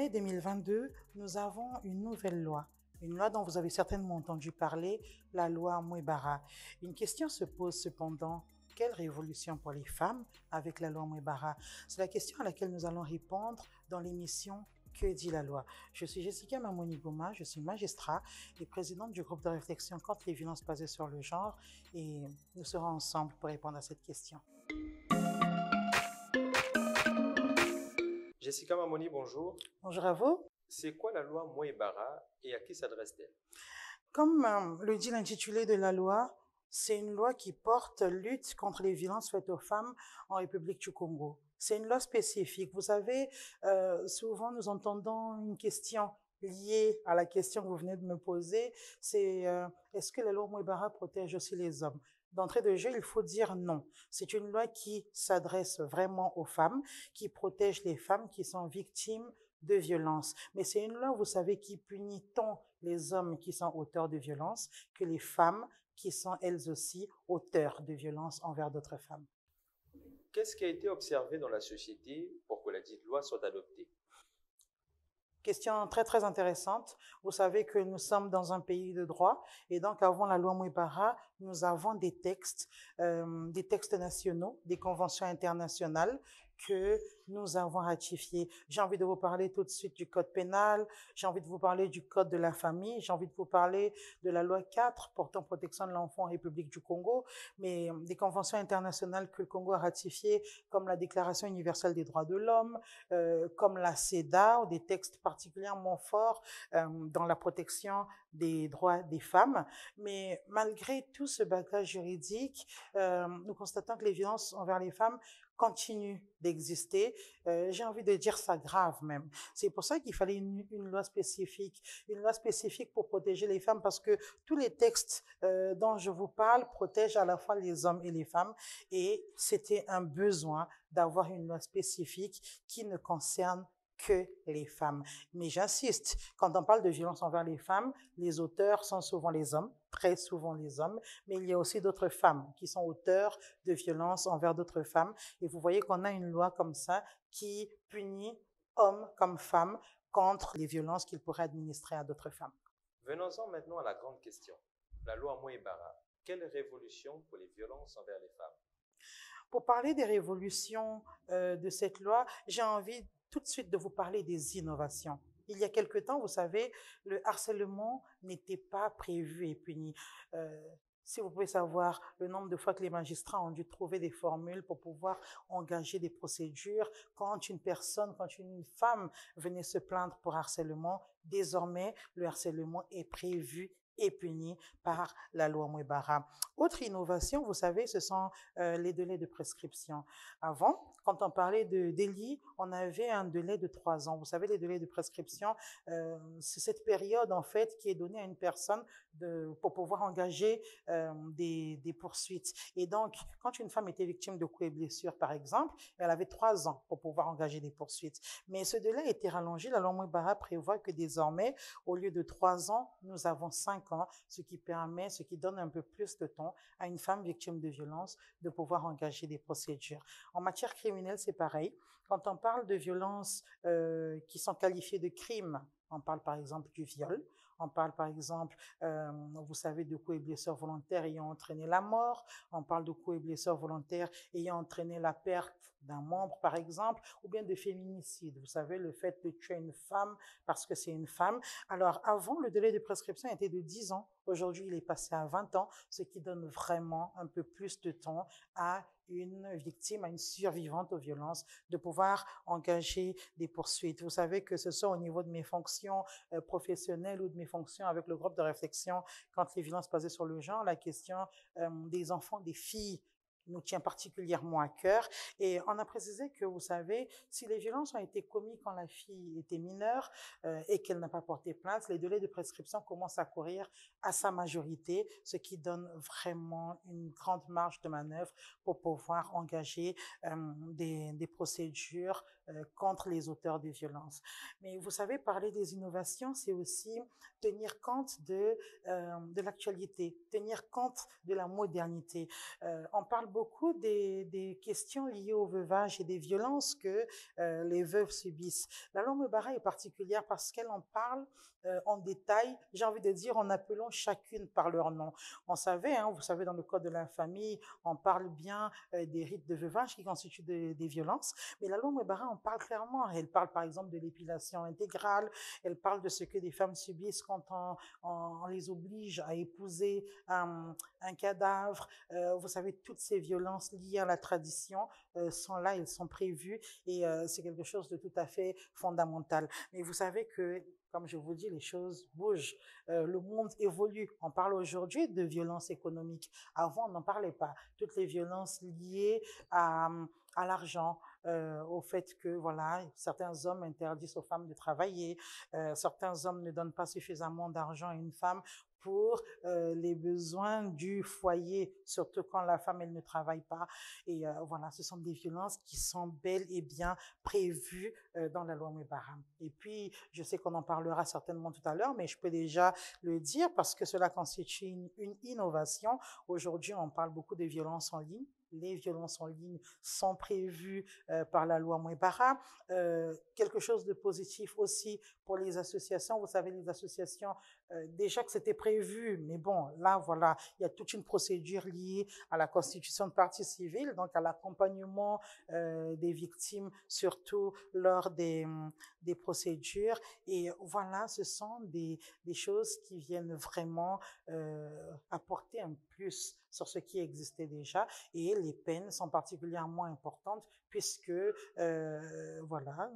mai 2022, nous avons une nouvelle loi. Une loi dont vous avez certainement entendu parler, la loi Mouebara. Une question se pose cependant, quelle révolution pour les femmes avec la loi Mouebara? C'est la question à laquelle nous allons répondre dans l'émission Que dit la loi? Je suis Jessica Mamoni-Goma, je suis magistrat et présidente du groupe de réflexion contre les violences basées sur le genre et nous serons ensemble pour répondre à cette question. Jessica Mamoni, bonjour. Bonjour à vous. C'est quoi la loi Mouebara et à qui s'adresse-t-elle? Comme le dit l'intitulé de la loi, c'est une loi qui porte lutte contre les violences faites aux femmes en République du Congo. C'est une loi spécifique. Vous savez, souvent nous entendons une question liée à la question que vous venez de me poser, c'est est-ce que la loi Mouebara protège aussi les hommes? D'entrée de jeu, il faut dire non. C'est une loi qui s'adresse vraiment aux femmes, qui protège les femmes qui sont victimes de violences. Mais c'est une loi, vous savez, qui punit tant les hommes qui sont auteurs de violences que les femmes qui sont elles aussi auteurs de violences envers d'autres femmes. Qu'est-ce qui a été observé dans la société pour que la dite loi soit adoptée? Question très très intéressante. Vous savez que nous sommes dans un pays de droit et donc avant la loi Mouebara, nous avons des textes nationaux, des conventions internationales que nous avons ratifiées. J'ai envie de vous parler tout de suite du code pénal, j'ai envie de vous parler du code de la famille, j'ai envie de vous parler de la loi 4 portant protection de l'enfant en République du Congo, mais des conventions internationales que le Congo a ratifiées comme la Déclaration universelle des droits de l'homme, comme la CEDAW, ou des textes particulièrement forts dans la protection des droits des femmes. Mais malgré tout ce bagage juridique, nous constatons que les violences envers les femmes continuent d'exister. J'ai envie de dire ça grave même. C'est pour ça qu'il fallait une loi spécifique pour protéger les femmes parce que tous les textes dont je vous parle protègent à la fois les hommes et les femmes et c'était un besoin d'avoir une loi spécifique qui ne concerne que les femmes. Mais j'insiste, quand on parle de violence envers les femmes, les auteurs sont souvent les hommes, très souvent les hommes, mais il y a aussi d'autres femmes qui sont auteurs de violences envers d'autres femmes. Et vous voyez qu'on a une loi comme ça qui punit hommes comme femmes contre les violences qu'ils pourraient administrer à d'autres femmes. Venons-en maintenant à la grande question. La loi Mouebara, quelle révolution pour les violences envers les femmes? Pour parler des révolutions de cette loi, j'ai envie tout de suite de vous parler des innovations. Il y a quelque temps, vous savez, le harcèlement n'était pas prévu et puni. Si vous pouvez savoir le nombre de fois que les magistrats ont dû trouver des formules pour pouvoir engager des procédures quand une femme venait se plaindre pour harcèlement, désormais, le harcèlement est prévu et puni par la loi Mouebara. Autre innovation, vous savez, ce sont les délais de prescription. Avant, quand on parlait de délit, on avait un délai de 3 ans. Vous savez, les délais de prescription, c'est cette période, en fait, qui est donnée à une personne pour pouvoir engager des poursuites. Et donc, quand une femme était victime de coups et blessures, par exemple, elle avait 3 ans pour pouvoir engager des poursuites. Mais ce délai a été rallongé. La loi Mouebara prévoit que désormais, au lieu de 3 ans, nous avons 5 ans, ce qui donne un peu plus de temps à une femme victime de violence de pouvoir engager des procédures. En matière criminelle, c'est pareil. Quand on parle de violences qui sont qualifiées de crimes, on parle par exemple du viol, on parle par exemple, vous savez, de coups et blessures volontaires ayant entraîné la mort, on parle de coups et blessures volontaires ayant entraîné la perte d'un membre, par exemple, ou bien de féminicide. Vous savez, le fait de tuer une femme parce que c'est une femme. Alors, avant, le délai de prescription était de 10 ans. Aujourd'hui, il est passé à 20 ans, ce qui donne vraiment un peu plus de temps à une victime, à une survivante aux violences, de pouvoir engager des poursuites. Vous savez que ce soit au niveau de mes fonctions professionnelles ou de mes fonctions avec le groupe de réflexion contre les violences basées sur le genre, la question des enfants, des filles, nous tient particulièrement à cœur. Et on a précisé que, vous savez, si les violences ont été commises quand la fille était mineure et qu'elle n'a pas porté plainte, les délais de prescription commencent à courir à sa majorité, ce qui donne vraiment une grande marge de manœuvre pour pouvoir engager des procédures contre les auteurs de violences. Mais vous savez, parler des innovations, c'est aussi tenir compte de l'actualité, tenir compte de la modernité. On parle beaucoup des questions liées au veuvage et des violences que les veuves subissent. La loi Mebara est particulière parce qu'elle en parle en détail, j'ai envie de dire en appelant chacune par leur nom. On savait, hein, vous savez, dans le code de la famille, on parle bien des rites de veuvage qui constituent des violences, mais la loi Mebara en parle clairement. Elle parle par exemple de l'épilation intégrale, elle parle de ce que les femmes subissent quand on les oblige à épouser un cadavre. Vous savez, toutes ces violences liées à la tradition sont là, elles sont prévues et c'est quelque chose de tout à fait fondamental. Mais vous savez que, comme je vous dis, les choses bougent. Le monde évolue. On parle aujourd'hui de violences économiques. Avant, on n'en parlait pas. Toutes les violences liées à l'argent, au fait que voilà, certains hommes interdisent aux femmes de travailler, certains hommes ne donnent pas suffisamment d'argent à une femme pour les besoins du foyer, surtout quand la femme elle ne travaille pas. Et voilà, ce sont des violences qui sont bel et bien prévues dans la loi Mebara. Et puis, je sais qu'on en parlera certainement tout à l'heure, mais je peux déjà le dire parce que cela constitue une innovation. Aujourd'hui, on parle beaucoup de violences en ligne. Les violences en ligne sont prévues par la loi Mouebara. Quelque chose de positif aussi pour les associations. Vous savez, les associations, déjà que c'était prévu, mais bon, là, voilà, il y a toute une procédure liée à la constitution de partie civile, donc à l'accompagnement des victimes, surtout lors des procédures. Et voilà, ce sont des choses qui viennent vraiment apporter un plus sur ce qui existait déjà. Et les peines sont particulièrement importantes puisque, voilà,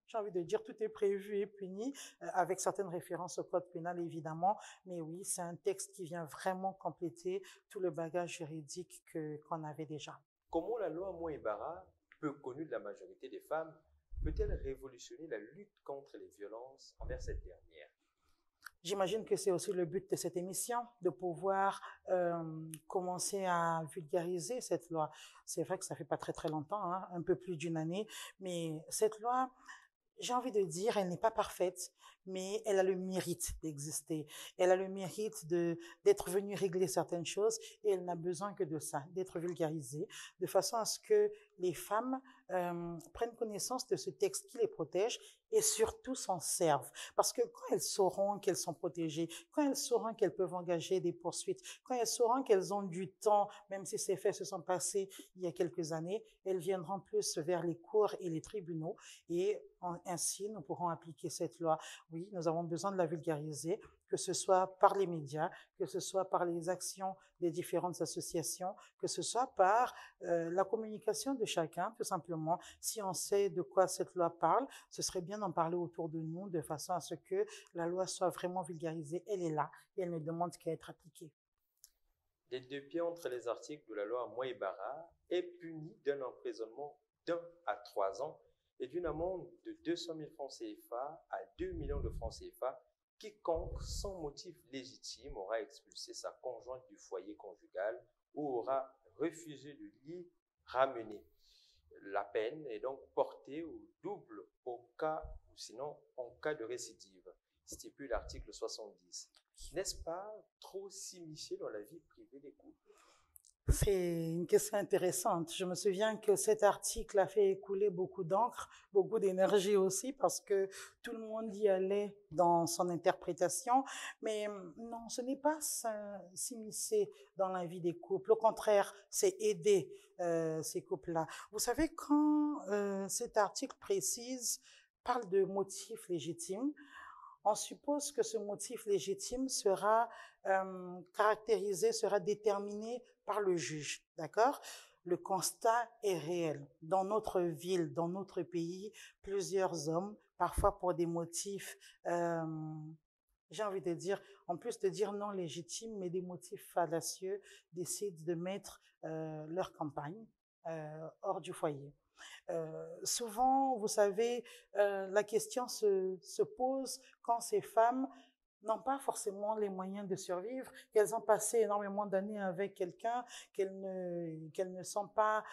j'ai envie de dire, tout est prévu et puni, avec certaines références au code pénal, évidemment. Mais oui, c'est un texte qui vient vraiment compléter tout le bagage juridique qu'on avait déjà. Comment la loi Mouebara, peu connue de la majorité des femmes, peut-elle révolutionner la lutte contre les violences envers cette dernière? J'imagine que c'est aussi le but de cette émission, de pouvoir commencer à vulgariser cette loi. C'est vrai que ça fait pas très très longtemps, hein, un peu plus d'une année, mais cette loi, j'ai envie de dire, elle n'est pas parfaite, mais elle a le mérite d'exister. Elle a le mérite d'être venue régler certaines choses et elle n'a besoin que de ça, d'être vulgarisée, de façon à ce que les femmes prennent connaissance de ce texte qui les protège et surtout s'en servent. Parce que quand elles sauront qu'elles sont protégées, quand elles sauront qu'elles peuvent engager des poursuites, quand elles sauront qu'elles ont du temps, même si ces faits se sont passés il y a quelques années, elles viendront plus vers les cours et les tribunaux et ainsi nous pourrons appliquer cette loi. Oui, nous avons besoin de la vulgariser, que ce soit par les médias, que ce soit par les actions des différentes associations, que ce soit par la communication de chacun, tout simplement. Si on sait de quoi cette loi parle, ce serait bien d'en parler autour de nous, de façon à ce que la loi soit vraiment vulgarisée. Elle est là et elle ne demande qu'à être appliquée. Les deux pieds entre les articles de la loi Mouebara est puni d'un emprisonnement d'1 à 3 ans et d'une amende de 200 000 francs CFA à 2 millions de francs CFA. Quiconque, sans motif légitime, aura expulsé sa conjointe du foyer conjugal ou aura refusé de l'y ramener. La peine est donc portée au double au cas, ou sinon en cas de récidive, stipule l'article 70. N'est-ce pas trop s'immiscer dans la vie privée des couples? C'est une question intéressante. Je me souviens que cet article a fait écouler beaucoup d'encre, beaucoup d'énergie aussi, parce que tout le monde y allait dans son interprétation. Mais non, ce n'est pas s'immiscer dans la vie des couples. Au contraire, c'est aider ces couples-là. Vous savez, quand cet article précise, parle de motifs légitimes, on suppose que ce motif légitime sera caractérisé, sera déterminé par le juge, d'accord? Le constat est réel. Dans notre ville, dans notre pays, plusieurs hommes, parfois pour des motifs, j'ai envie de dire, en plus de dire non légitimes, mais des motifs fallacieux, décident de mettre leur compagne hors du foyer. Souvent, vous savez, la question se pose quand ces femmes n'ont pas forcément les moyens de survivre, qu'elles ont passé énormément d'années avec quelqu'un, qu'elles ne sont pas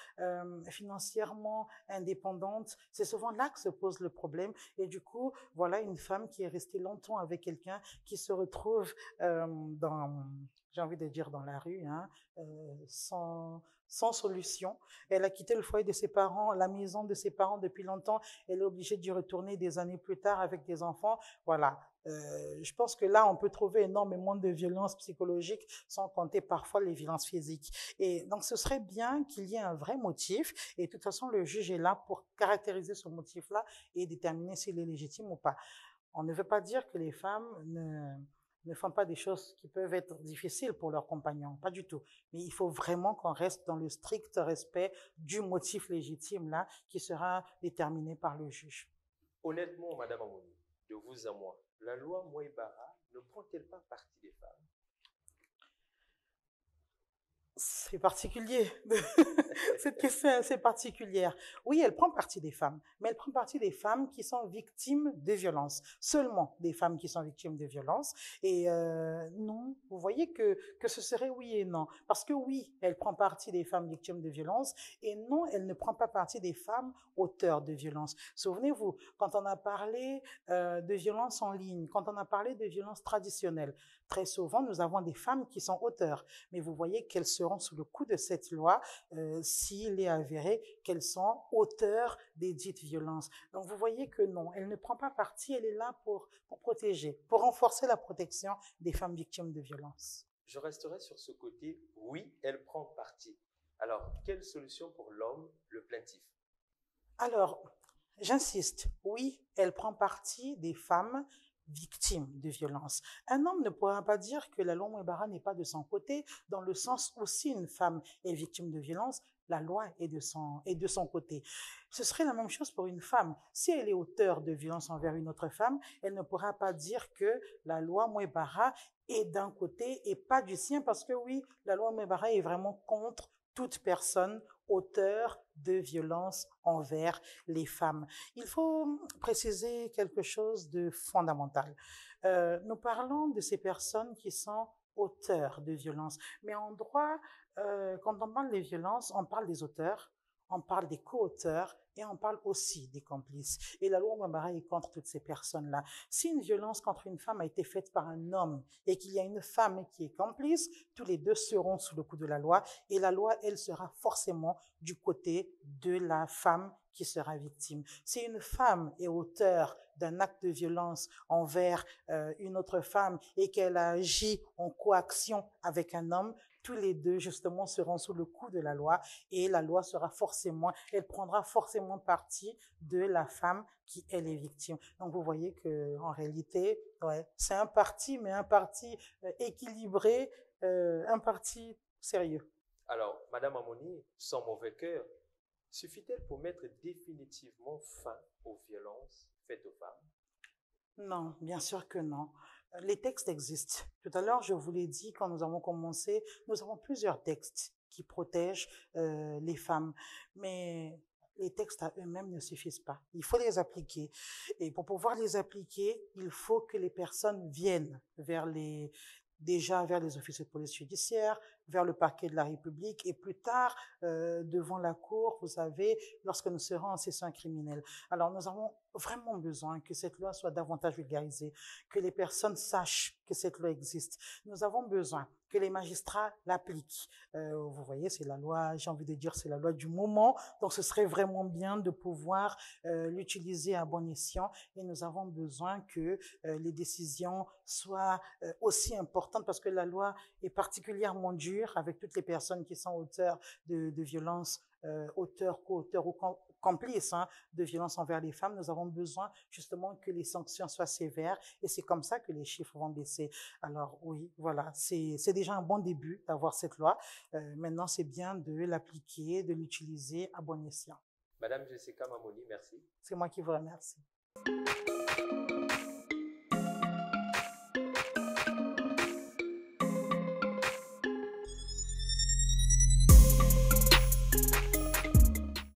financièrement indépendantes. C'est souvent là que se pose le problème. Et du coup, voilà une femme qui est restée longtemps avec quelqu'un, qui se retrouve dans, j'ai envie de dire dans la rue, hein, sans solution. Elle a quitté le foyer de ses parents, la maison de ses parents depuis longtemps. Elle est obligée d'y retourner des années plus tard avec des enfants. Voilà. Je pense que là, on peut trouver énormément de violences psychologiques, sans compter parfois les violences physiques. Et donc, ce serait bien qu'il y ait un vrai motif. Et de toute façon, le juge est là pour caractériser ce motif-là et déterminer s'il est légitime ou pas. On ne veut pas dire que les femmes ne font pas des choses qui peuvent être difficiles pour leurs compagnons, pas du tout. Mais il faut vraiment qu'on reste dans le strict respect du motif légitime là, qui sera déterminé par le juge. Honnêtement, Madame Amouni, de vous à moi, la loi Moïbara ne prend-elle pas partie des femmes? C'est particulier. Cette question est assez particulière. Oui, elle prend partie des femmes, mais elle prend partie des femmes qui sont victimes de violences. Seulement des femmes qui sont victimes de violences. Et non, vous voyez que ce serait oui et non. Parce que oui, elle prend partie des femmes victimes de violences, et non, elle ne prend pas partie des femmes auteurs de violences. Souvenez-vous, quand on a parlé de violences en ligne, quand on a parlé de violences traditionnelles, très souvent, nous avons des femmes qui sont auteurs. Mais vous voyez qu'elles seront sous le coup de cette loi s'il est avéré qu'elles sont auteurs des dites violences. Donc vous voyez que non, elle ne prend pas parti, elle est là pour protéger, pour renforcer la protection des femmes victimes de violences. Je resterai sur ce côté, oui, elle prend parti. Alors, quelle solution pour l'homme, le plaintif? Alors, j'insiste, oui, elle prend parti des femmes victimes de violences. Un homme ne pourra pas dire que la loi Moïbara n'est pas de son côté, dans le sens où si une femme est victime de violence, la loi est de son côté. Ce serait la même chose pour une femme. Si elle est auteure de violence envers une autre femme, elle ne pourra pas dire que la loi Moïbara est d'un côté et pas du sien, parce que oui, la loi Moïbara est vraiment contre toute personne auteur de violence envers les femmes. Il faut préciser quelque chose de fondamental. Nous parlons de ces personnes qui sont auteurs de violence, mais en droit, quand on parle des violences, on parle des auteurs, on parle des co-auteurs et on parle aussi des complices. Et la loi Moïbara est contre toutes ces personnes-là. Si une violence contre une femme a été faite par un homme et qu'il y a une femme qui est complice, tous les deux seront sous le coup de la loi et la loi, elle, sera forcément du côté de la femme qui sera victime. Si une femme est auteure d'un acte de violence envers une autre femme et qu'elle a agi en coaction avec un homme, tous les deux, justement, seront sous le coup de la loi et la loi sera forcément, elle prendra forcément parti de la femme qui, elle, est victime. Donc, vous voyez que en réalité, ouais, c'est un parti, mais un parti équilibré, un parti sérieux. Alors, Madame Amoni, sans mauvais cœur, suffit-elle pour mettre définitivement fin aux violences faites aux femmes? Non, bien sûr que non. Les textes existent. Tout à l'heure, je vous l'ai dit, quand nous avons commencé, nous avons plusieurs textes qui protègent les femmes. Mais les textes à eux-mêmes ne suffisent pas. Il faut les appliquer. Et pour pouvoir les appliquer, il faut que les personnes viennent déjà vers les officiers de police judiciaire, vers le parquet de la République et plus tard devant la cour, vous savez, lorsque nous serons en session criminelle. Alors nous avons vraiment besoin que cette loi soit davantage vulgarisée, que les personnes sachent que cette loi existe. Nous avons besoin que les magistrats l'appliquent. Vous voyez, c'est la loi, j'ai envie de dire, c'est la loi du moment, donc ce serait vraiment bien de pouvoir l'utiliser à bon escient et nous avons besoin que les décisions soient aussi importantes parce que la loi est particulièrement dure avec toutes les personnes qui sont auteurs de violences, auteurs, co-auteurs ou complices de violences envers les femmes. Nous avons besoin justement que les sanctions soient sévères et c'est comme ça que les chiffres vont baisser. Alors oui, voilà, c'est déjà un bon début d'avoir cette loi. Maintenant, c'est bien de l'appliquer, de l'utiliser à bon escient. Madame Jessica Mamoni, merci. C'est moi qui vous remercie.